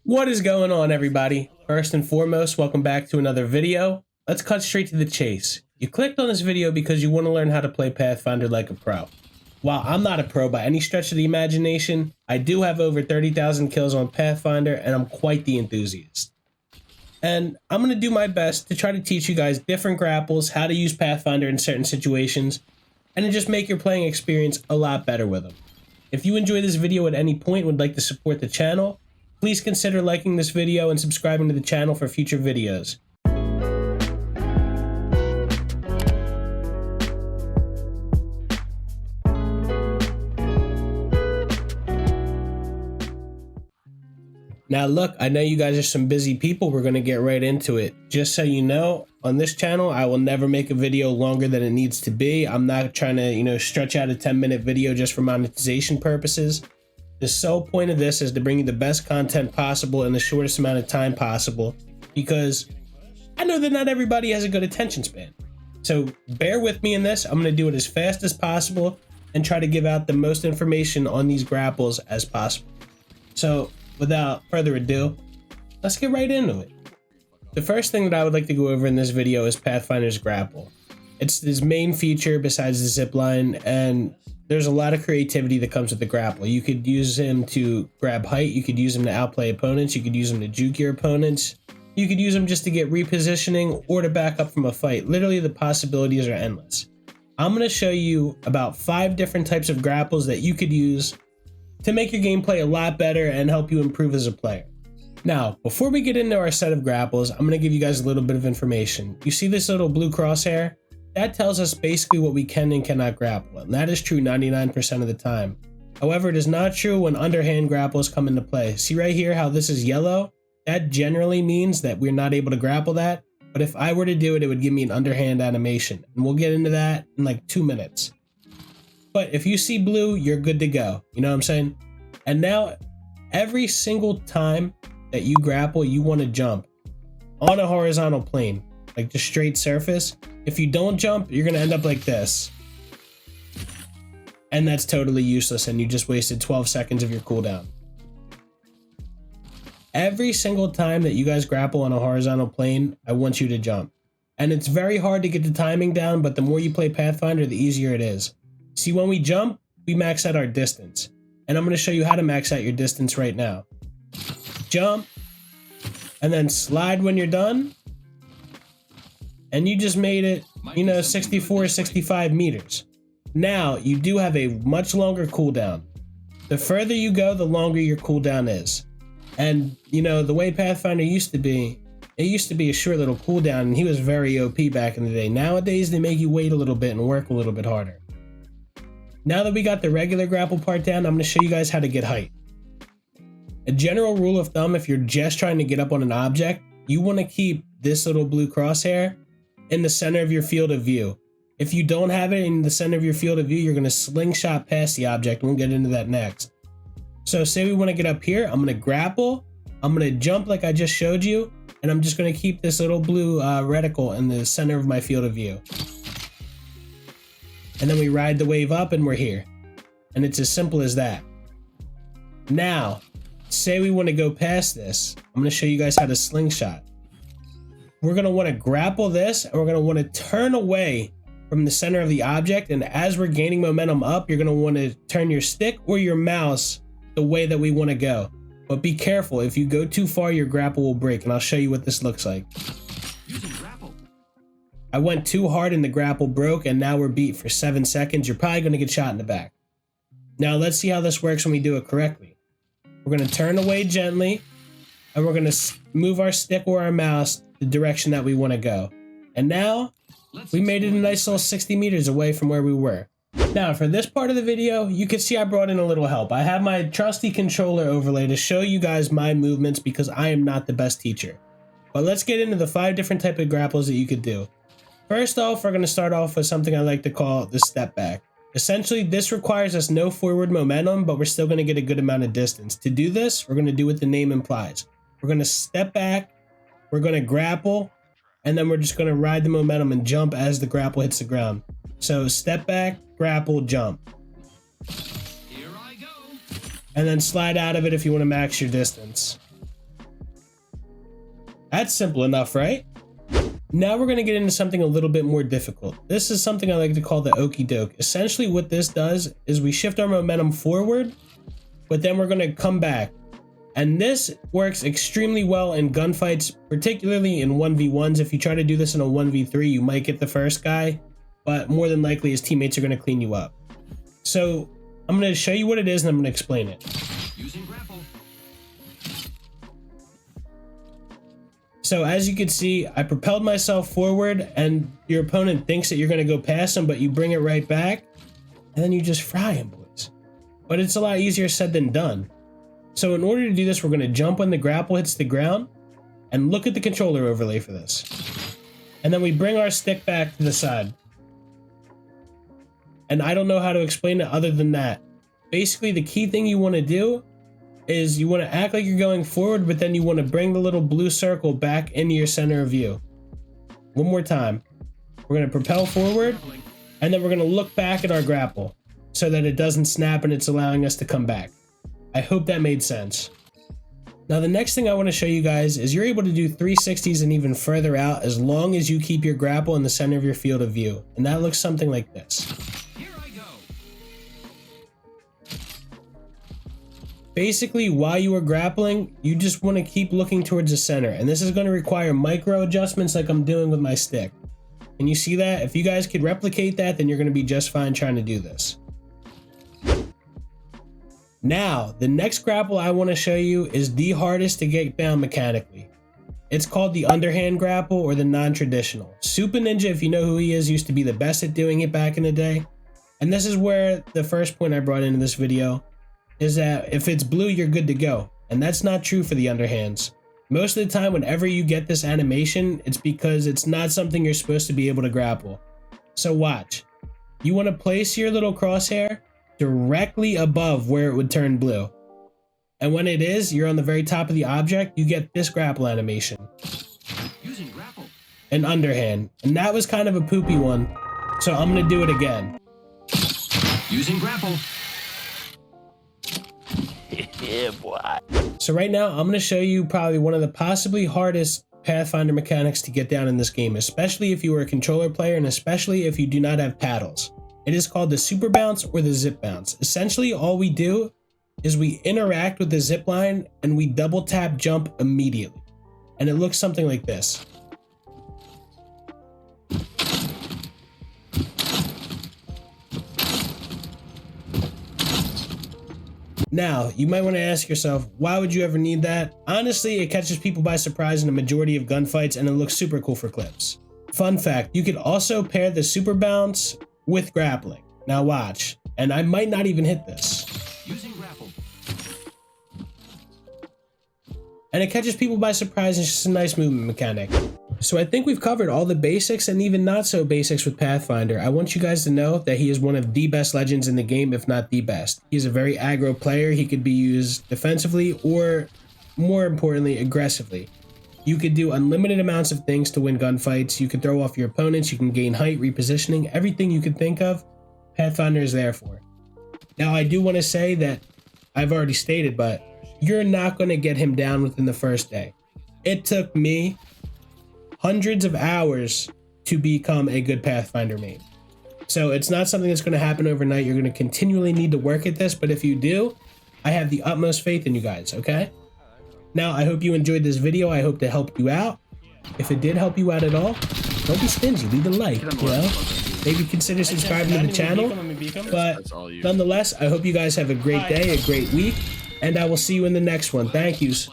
What is going on, everybody? First and foremost, welcome back to another video. Let's cut straight to the chase. You clicked on this video because you want to learn how to play Pathfinder like a pro. While I'm not a pro by any stretch of the imagination, I do have over 30,000 kills on Pathfinder and I'm quite the enthusiast. And I'm going to do my best to try to teach you guys different grapples, how to use Pathfinder in certain situations, and to just make your playing experience a lot better with them. If you enjoy this video at any point and would like to support the channel, please consider liking this video and subscribing to the channel for future videos. Now look, I know you guys are some busy people. We're going to get right into it. Just so you know, on this channel, I will never make a video longer than it needs to be. I'm not trying to, stretch out a 10-minute video just for monetization purposes. The sole point of this is to bring you the best content possible in the shortest amount of time possible, because I know that not everybody has a good attention span. So bear with me in this. I'm going to do it as fast as possible and try to give out the most information on these grapples as possible. So without further ado, let's get right into it. The first thing that I would like to go over in this video is Pathfinder's grapple. It's his main feature besides the zipline, and there's a lot of creativity that comes with the grapple. You could use him to grab height, you could use him to outplay opponents, you could use him to juke your opponents, you could use him just to get repositioning or to back up from a fight. Literally, the possibilities are endless. I'm going to show you about 5 different types of grapples that you could use to make your gameplay a lot better and help you improve as a player. Now, before we get into our set of grapples, I'm going to give you guys a little bit of information. You see this little blue crosshair? That tells us basically what we can and cannot grapple, and that is true 99% of the time. However, it is not true when underhand grapples come into play. See right here how this is yellow? That generally means that we're not able to grapple that, but if I were to do it, it would give me an underhand animation, and we'll get into that in like 2 minutes. But if you see blue, you're good to go. You know what I'm saying? And now, every single time that you grapple, you want to jump on a horizontal plane, like just straight surface. If you don't jump, you're going to end up like this. And that's totally useless, and you just wasted 12 seconds of your cooldown. Every single time that you guys grapple on a horizontal plane, I want you to jump. And it's very hard to get the timing down, but the more you play Pathfinder, the easier it is. See, when we jump, we max out our distance. And I'm going to show you how to max out your distance right now. Jump, and then slide when you're done. And you just made it, 64, 65 meters. Now, you do have a much longer cooldown. The further you go, the longer your cooldown is. And, the way Pathfinder used to be, it used to be a short little cooldown, and he was very OP back in the day. Nowadays, they make you wait a little bit and work a little bit harder. Now that we got the regular grapple part down, I'm going to show you guys how to get height. A general rule of thumb, if you're just trying to get up on an object, you want to keep this little blue crosshair in the center of your field of view. If you don't have it in the center of your field of view, you're going to slingshot past the object, and we'll get into that next. So say we want to get up here, I'm going to grapple, I'm going to jump like I just showed you, and I'm just going to keep this little blue reticle in the center of my field of view. And then we ride the wave up and we're here. And it's as simple as that. Now, say we want to go past this, I'm going to show you guys how to slingshot. We're going to want to grapple this, and we're going to want to turn away from the center of the object, and as we're gaining momentum up, you're going to want to turn your stick or your mouse the way that we want to go. But be careful, if you go too far, your grapple will break, and I'll show you what this looks like. I went too hard and the grapple broke, and now we're beat for 7 seconds. You're probably going to get shot in the back. Now let's see how this works when we do it correctly. We're going to turn away gently, and we're going to move our stick or our mouse the direction that we want to go. And now, we made it a nice little 60 meters away from where we were. Now, for this part of the video, you can see I brought in a little help. I have my trusty controller overlay to show you guys my movements because I am not the best teacher. But let's get into the 5 different types of grapples that you could do. First off, we're going to start off with something I like to call the step back. Essentially, this requires us no forward momentum, but we're still going to get a good amount of distance. To do this, we're going to do what the name implies. We're going to step back, we're going to grapple, and then we're just going to ride the momentum and jump as the grapple hits the ground. So step back, grapple, jump. Here I go. And then slide out of it if you want to max your distance. That's simple enough, right? Now we're going to get into something a little bit more difficult. This is something I like to call the okie doke. Essentially what this does is we shift our momentum forward, but then we're going to come back. And this works extremely well in gunfights, particularly in 1v1s. If you try to do this in a 1v3, you might get the first guy, but more than likely his teammates are going to clean you up. So I'm going to show you what it is and I'm going to explain it. Using grapple. So as you can see, I propelled myself forward and your opponent thinks that you're going to go past him, but you bring it right back and then you just fry him, boys. But it's a lot easier said than done. So in order to do this, we're going to jump when the grapple hits the ground and look at the controller overlay for this. And then we bring our stick back to the side. And I don't know how to explain it other than that. Basically, the key thing you want to do is you want to act like you're going forward, but then you want to bring the little blue circle back into your center of view. One more time. We're going to propel forward, and then we're going to look back at our grapple so that it doesn't snap and it's allowing us to come back. I hope that made sense. Now the next thing I want to show you guys is you're able to do 360s and even further out as long as you keep your grapple in the center of your field of view. And that looks something like this. Here I go. Basically, while you are grappling, you just want to keep looking towards the center. And this is going to require micro adjustments like I'm doing with my stick. And you see that? If you guys could replicate that, then you're going to be just fine trying to do this. Now, the next grapple I want to show you is the hardest to get down mechanically. It's called the Underhand Grapple or the non-traditional. Super Ninja, if you know who he is, used to be the best at doing it back in the day. And this is where the first point I brought into this video is that if it's blue, you're good to go. And that's not true for the underhands. Most of the time, whenever you get this animation, it's because it's not something you're supposed to be able to grapple. So watch. You want to place your little crosshair directly above where it would turn blue. And when it is, you're on the very top of the object, you get this grapple animation. Using grapple. An underhand. And that was kind of a poopy one. So I'm going to do it again. Using grapple. Yeah, boy. So right now, I'm going to show you probably one of the possibly hardest Pathfinder mechanics to get down in this game, especially if you are a controller player and especially if you do not have paddles. It is called the super bounce or the zip bounce. Essentially, all we do is we interact with the zip line and we double tap jump immediately. And it looks something like this. Now, you might want to ask yourself, why would you ever need that? Honestly, it catches people by surprise in a majority of gunfights and it looks super cool for clips. Fun fact, you could also pair the super bounce with grappling. Now watch, and I might not even hit this. Using grapple. And it catches people by surprise, it's just a nice movement mechanic. So I think we've covered all the basics and even not so basics with Pathfinder. I want you guys to know that he is one of the best legends in the game, if not the best. He's a very aggro player. He could be used defensively or, more importantly, aggressively. You could do unlimited amounts of things to win gunfights. You can throw off your opponents. You can gain height, repositioning, everything you could think of, Pathfinder is there for. Now, I do want to say that I've already stated, but you're not going to get him down within the first day. It took me hundreds of hours to become a good Pathfinder main. So it's not something that's going to happen overnight. You're going to continually need to work at this, but if you do, I have the utmost faith in you guys, okay? Now, I hope you enjoyed this video. I hope to help you out. If it did help you out at all, don't be stingy. Leave a like, you know? Maybe consider subscribing to the channel. But nonetheless, I hope you guys have a great day, a great week, and I will see you in the next one. Thank yous.